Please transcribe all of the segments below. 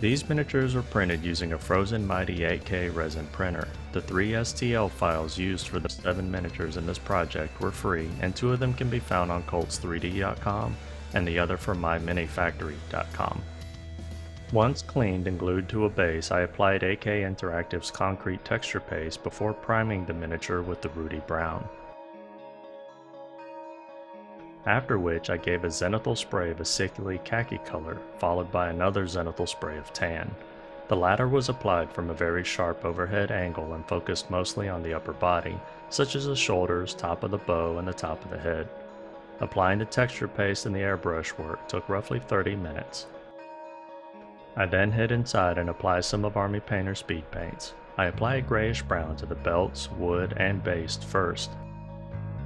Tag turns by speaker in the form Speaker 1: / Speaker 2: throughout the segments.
Speaker 1: These miniatures were printed using a Frozen Mighty 8K resin printer. The 3 STL files used for the 7 miniatures in this project were free, and 2 of them can be found on colts3d.com and the other from myminifactory.com. Once cleaned and glued to a base, I applied AK Interactive's concrete texture paste before priming the miniature with the Rudy Brown. After which I gave a zenithal spray of a sickly khaki color, followed by another zenithal spray of tan. The latter was applied from a very sharp overhead angle and focused mostly on the upper body, such as the shoulders, top of the bow, and the top of the head. Applying the texture paste and the airbrush work took roughly 30 minutes. I then head inside and apply some of Army Painter Speedpaints. I apply a grayish brown to the belts, wood, and base first.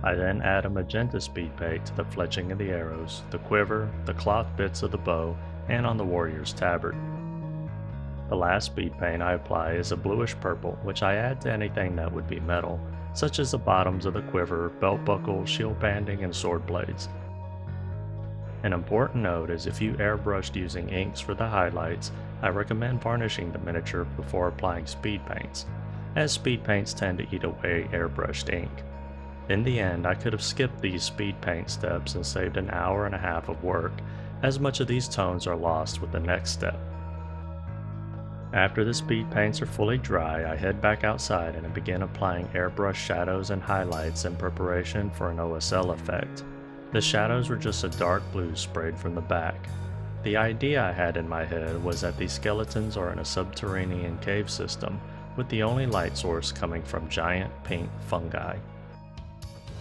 Speaker 1: I then add a magenta speed paint to the fletching of the arrows, the quiver, the cloth bits of the bow, and on the warrior's tabard. The last speed paint I apply is a bluish purple, which I add to anything that would be metal, such as the bottoms of the quiver, belt buckle, shield banding, and sword blades. An important note is if you airbrushed using inks for the highlights, I recommend varnishing the miniature before applying speed paints, as speed paints tend to eat away airbrushed ink. In the end, I could have skipped these speed paint steps and saved an hour and a half of work, as much of these tones are lost with the next step. After the speed paints are fully dry, I head back outside and I begin applying airbrush shadows and highlights in preparation for an OSL effect. The shadows were just a dark blue sprayed from the back. The idea I had in my head was that these skeletons are in a subterranean cave system, with the only light source coming from giant pink fungi.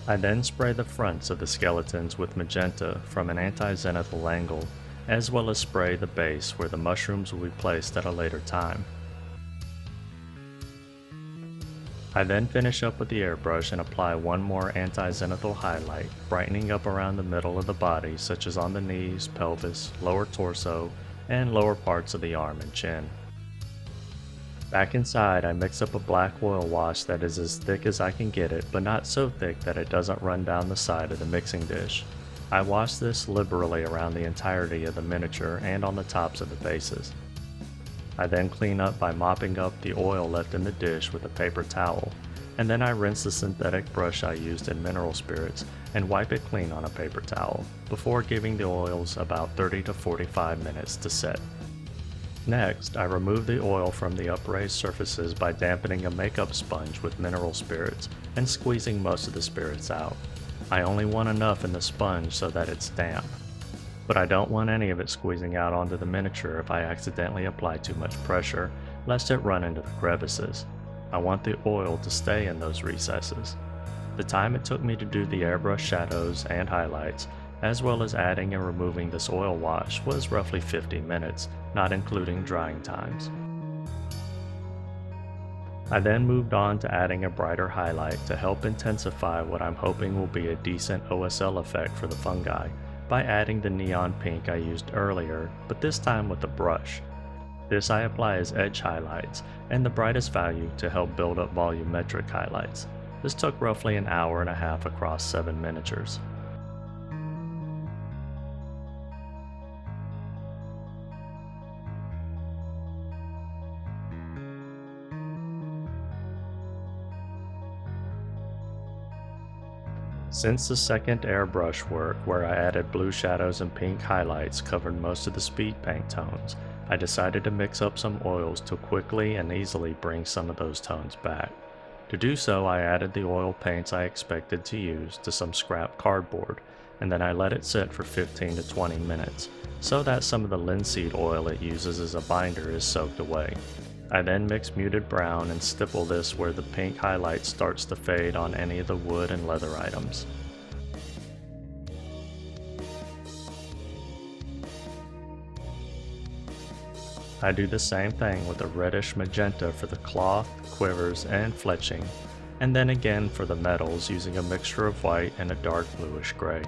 Speaker 1: I then spray the fronts of the skeletons with magenta from an anti-zenithal angle, as well as spray the base where the mushrooms will be placed at a later time. I then finish up with the airbrush and apply one more anti-zenithal highlight, brightening up around the middle of the body, such as on the knees, pelvis, lower torso, and lower parts of the arm and chin. Back inside, I mix up a black oil wash that is as thick as I can get it, but not so thick that it doesn't run down the side of the mixing dish. I wash this liberally around the entirety of the miniature and on the tops of the bases. I then clean up by mopping up the oil left in the dish with a paper towel, and then I rinse the synthetic brush I used in mineral spirits and wipe it clean on a paper towel, before giving the oils about 30 to 45 minutes to set. Next, I remove the oil from the upraised surfaces by dampening a makeup sponge with mineral spirits and squeezing most of the spirits out. I only want enough in the sponge so that it's damp, but I don't want any of it squeezing out onto the miniature if I accidentally apply too much pressure, lest it run into the crevices. I want the oil to stay in those recesses. The time it took me to do the airbrush shadows and highlights, as well as adding and removing this oil wash, was roughly 50 minutes, not including drying times. I then moved on to adding a brighter highlight to help intensify what I'm hoping will be a decent OSL effect for the fungi, by adding the neon pink I used earlier, but this time with a brush. This I apply as edge highlights, and the brightest value to help build up volumetric highlights. This took roughly an hour and a half across 7 miniatures. Since the second airbrush work, where I added blue shadows and pink highlights, covered most of the speed paint tones, I decided to mix up some oils to quickly and easily bring some of those tones back. To do so, I added the oil paints I expected to use to some scrap cardboard, and then I let it sit for 15 to 20 minutes, so that some of the linseed oil it uses as a binder is soaked away. I then mix muted brown and stipple this where the pink highlight starts to fade on any of the wood and leather items. I do the same thing with a reddish magenta for the cloth, quivers, and fletching, and then again for the metals using a mixture of white and a dark bluish gray.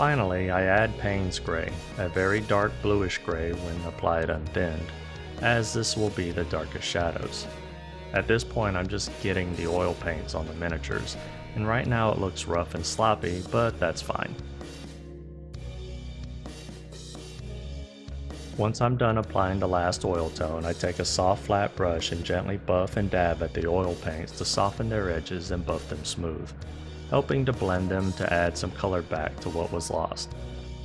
Speaker 1: Finally, I add Payne's Gray, a very dark bluish gray when applied unthinned, as this will be the darkest shadows. At this point I'm just getting the oil paints on the miniatures, and right now it looks rough and sloppy, but that's fine. Once I'm done applying the last oil tone, I take a soft flat brush and gently buff and dab at the oil paints to soften their edges and buff them smooth, helping to blend them to add some color back to what was lost.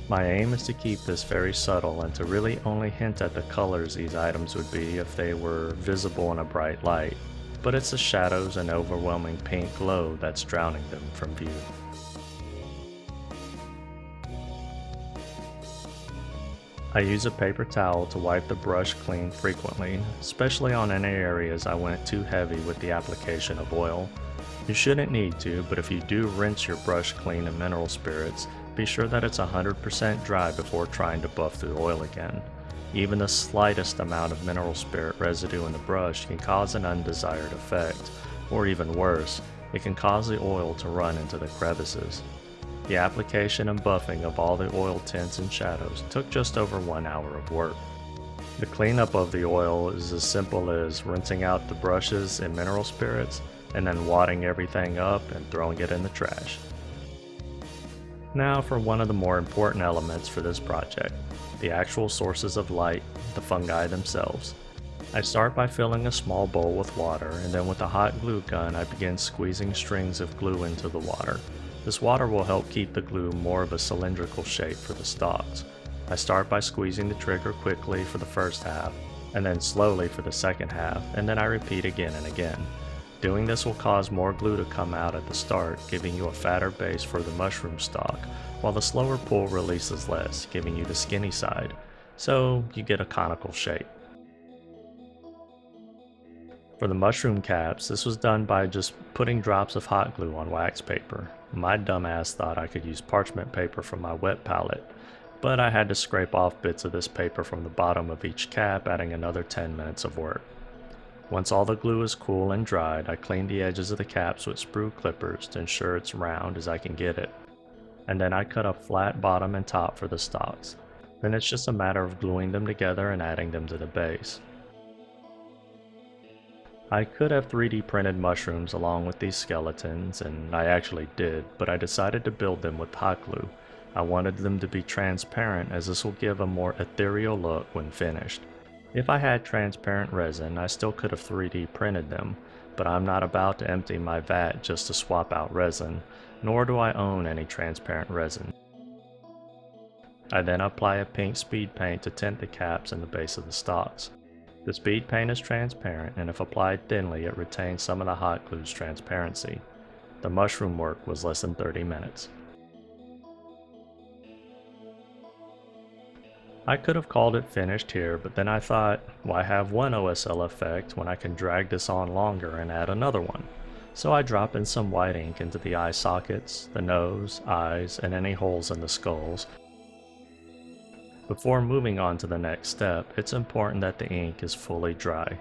Speaker 1: My aim is to keep this very subtle and to really only hint at the colors these items would be if they were visible in a bright light, but it's the shadows and overwhelming pink glow that's drowning them from view. I use a paper towel to wipe the brush clean frequently, especially on any areas I went too heavy with the application of oil. You shouldn't need to, but if you do rinse your brush clean in mineral spirits, be sure that it's 100% dry before trying to buff the oil again. Even the slightest amount of mineral spirit residue in the brush can cause an undesired effect, or even worse, it can cause the oil to run into the crevices. The application and buffing of all the oil tints and shadows took just over 1 hour of work. The cleanup of the oil is as simple as rinsing out the brushes in mineral spirits and then wadding everything up and throwing it in the trash. Now for one of the more important elements for this project, the actual sources of light, the fungi themselves. I start by filling a small bowl with water, and then with a hot glue gun I begin squeezing strings of glue into the water. This water will help keep the glue more of a cylindrical shape for the stalks. I start by squeezing the trigger quickly for the first half, and then slowly for the second half, and then I repeat again and again. Doing this will cause more glue to come out at the start, giving you a fatter base for the mushroom stalk, while the slower pull releases less, giving you the skinny side, so you get a conical shape. For the mushroom caps, this was done by just putting drops of hot glue on wax paper. My dumbass thought I could use parchment paper from my wet palette, but I had to scrape off bits of this paper from the bottom of each cap, adding another 10 minutes of work. Once all the glue is cool and dried, I clean the edges of the caps with sprue clippers to ensure it's round as I can get it, and then I cut a flat bottom and top for the stalks. Then it's just a matter of gluing them together and adding them to the base. I could have 3D printed mushrooms along with these skeletons, and I actually did, but I decided to build them with hot glue. I wanted them to be transparent, as this will give a more ethereal look when finished. If I had transparent resin, I still could have 3D printed them, but I'm not about to empty my vat just to swap out resin, nor do I own any transparent resin. I then apply a pink speed paint to tint the caps and the base of the stalks. The speed paint is transparent, and if applied thinly it retains some of the hot glue's transparency. The mushroom work was less than 30 minutes. I could have called it finished here, but then I thought, why have one OSL effect when I can drag this on longer and add another one? So I drop in some white ink into the eye sockets, the nose, eyes, and any holes in the skulls. Before moving on to the next step, it's important that the ink is fully dry.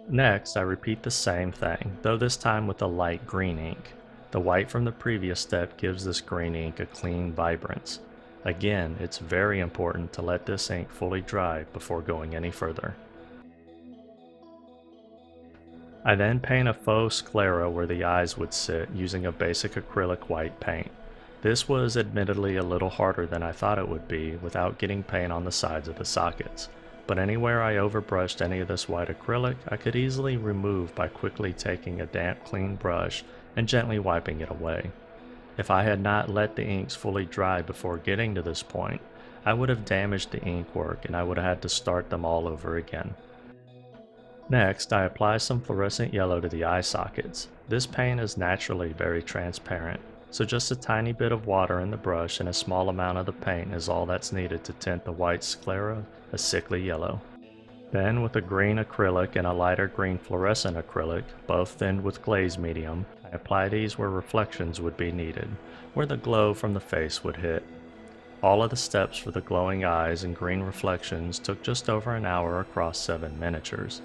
Speaker 1: Next, I repeat the same thing, though this time with a light green ink. The white from the previous step gives this green ink a clean vibrance. Again, it's very important to let this ink fully dry before going any further. I then paint a faux sclera where the eyes would sit using a basic acrylic white paint. This was admittedly a little harder than I thought it would be without getting paint on the sides of the sockets, but anywhere I overbrushed any of this white acrylic I could easily remove by quickly taking a damp clean brush and gently wiping it away. If I had not let the inks fully dry before getting to this point, I would have damaged the ink work and I would have had to start them all over again. Next, I apply some fluorescent yellow to the eye sockets. This paint is naturally very transparent, so just a tiny bit of water in the brush and a small amount of the paint is all that's needed to tint the white sclera a sickly yellow. Then with a green acrylic and a lighter green fluorescent acrylic, both thinned with glaze medium, I apply these where reflections would be needed, where the glow from the face would hit. All of the steps for the glowing eyes and green reflections took just over an hour across 7 miniatures.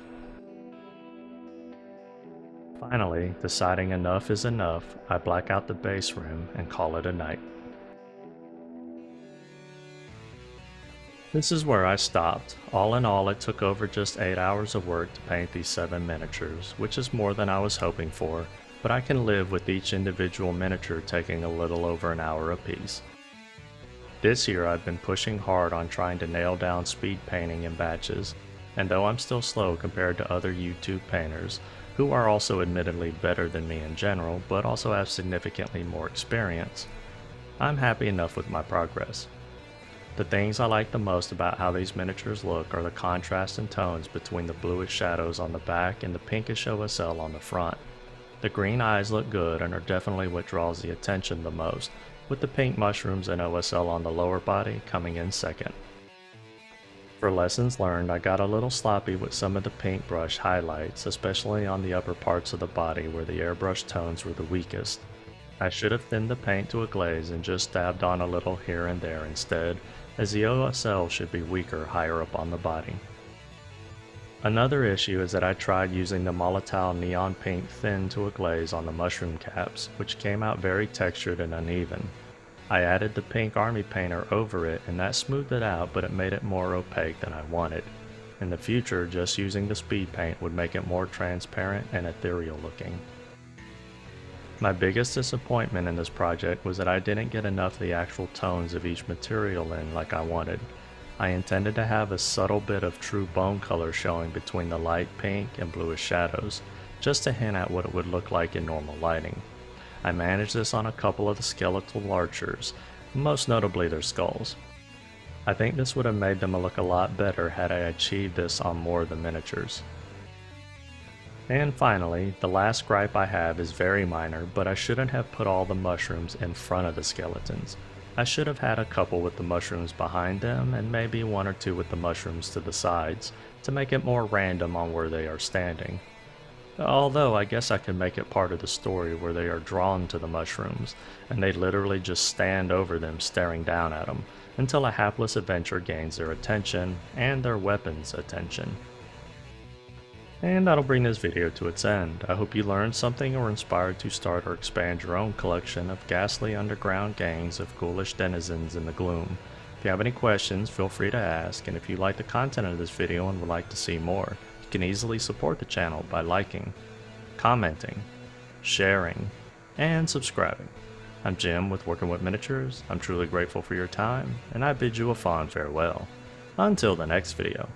Speaker 1: Finally, deciding enough is enough, I black out the base rim and call it a night. This is where I stopped. All in all, it took over just 8 hours of work to paint these 7 miniatures, which is more than I was hoping for, but I can live with each individual miniature taking a little over an hour apiece. This year I've been pushing hard on trying to nail down speed painting in batches, and though I'm still slow compared to other YouTube painters, who are also admittedly better than me in general, but also have significantly more experience, I'm happy enough with my progress. The things I like the most about how these miniatures look are the contrast and tones between the bluish shadows on the back and the pinkish OSL on the front. The green eyes look good and are definitely what draws the attention the most, with the pink mushrooms and OSL on the lower body coming in second. For lessons learned, I got a little sloppy with some of the paintbrush highlights, especially on the upper parts of the body where the airbrush tones were the weakest. I should have thinned the paint to a glaze and just dabbed on a little here and there instead, as the OSL should be weaker higher up on the body. Another issue is that I tried using the Molotow neon paint thin to a glaze on the mushroom caps, which came out very textured and uneven. I added the pink Army Painter over it and that smoothed it out, but it made it more opaque than I wanted. In the future, just using the speed paint would make it more transparent and ethereal looking. My biggest disappointment in this project was that I didn't get enough of the actual tones of each material in like I wanted. I intended to have a subtle bit of true bone color showing between the light pink and bluish shadows, just to hint at what it would look like in normal lighting. I managed this on a couple of the skeletal archers, most notably their skulls. I think this would have made them look a lot better had I achieved this on more of the miniatures. And finally, the last gripe I have is very minor, but I shouldn't have put all the mushrooms in front of the skeletons. I should have had a couple with the mushrooms behind them and maybe 1 or 2 with the mushrooms to the sides to make it more random on where they are standing. Although I guess I could make it part of the story where they are drawn to the mushrooms and they literally just stand over them staring down at them until a hapless adventurer gains their attention and their weapon's attention. And that'll bring this video to its end. I hope you learned something or inspired to start or expand your own collection of ghastly underground gangs of ghoulish denizens in the gloom. If you have any questions, feel free to ask, and if you like the content of this video and would like to see more, you can easily support the channel by liking, commenting, sharing, and subscribing. I'm Jim with Working with Miniatures. I'm truly grateful for your time, and I bid you a fond farewell. Until the next video.